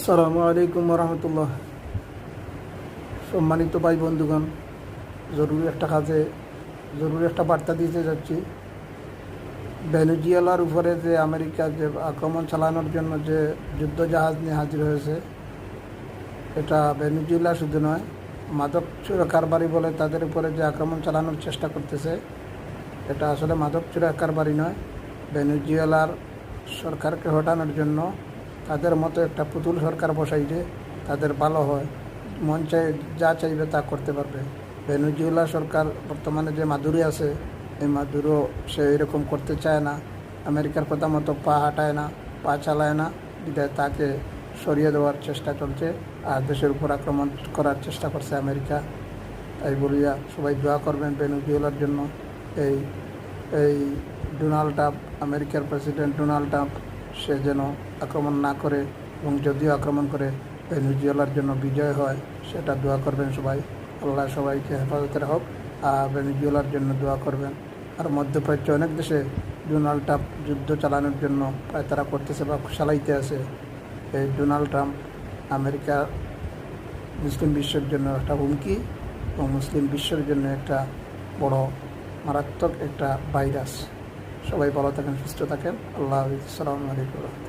আসসালামু আলাইকুম রহমতুল্লাহ। সম্মানিত ভাই বন্ধুগণ, জরুরি একটা বার্তা দিতে যাচ্ছি। ভেনেজুয়েলার উপরে যে আমেরিকা যে আক্রমণ চালানোর জন্য যে যুদ্ধ জাহাজ নিয়ে হাজির হয়েছে, এটা ভেনেজুয়েলা শুধু নয়, মাদক চোরা কারবারি বলে তাদের উপরে যে আক্রমণ চালানোর চেষ্টা করতেছে, এটা আসলে মাদক চোরা কারবারি নয়। ভেনেজুয়েলার সরকারকে হটানোর জন্য তাদের মতো একটা পুতুল সরকার বসাইলে তাদের ভালো হয়, মন চাই যা চাইবে তা করতে পারবে। ভেনেজুয়েলা সরকার বর্তমানে যে মাদুরো আছে, এই মাদুরো সে এরকম করতে চায় না, আমেরিকার কথা মতো পা হাঁটায় না, পা চালায় না, বিধায় তাকে সরিয়ে দেওয়ার চেষ্টা চলছে আর দেশের উপর আক্রমণ করার চেষ্টা করছে আমেরিকা। তাই বলিয়া সবাই দোয়া করবেন ভেনেজুয়েলার জন্য। এই এই ডোনাল্ড ট্রাম্প, আমেরিকার প্রেসিডেন্ট ডোনাল্ড ট্রাম্প, সে যেন আক্রমণ না করে, এবং যদিও আক্রমণ করে ভেনেজুয়েলার জন্য বিজয় হয়, সেটা দোয়া করবেন সবাই। আল্লাহ সবাইকে হেফাজতে হোক, আর ভেনেজুয়েলার জন্য দোয়া করবেন। আর মধ্যপ্রাচ্য অনেক দেশে ডোনাল্ড ট্রাম্প যুদ্ধ চালানোর জন্য প্রায় তারা করতেছে বা চালাইতে আছে। এই ডোনাল্ড ট্রাম্প আমেরিকা মুসলিম বিশ্বের জন্য একটা হুমকি, এবং মুসলিম বিশ্বের জন্য একটা বড় মারাত্মক একটা ভাইরাস। সবাই ভালো থাকেন, সুস্থ থাকেন। আল্লাহ হাফিজ। আসসালামু আলাইকুম।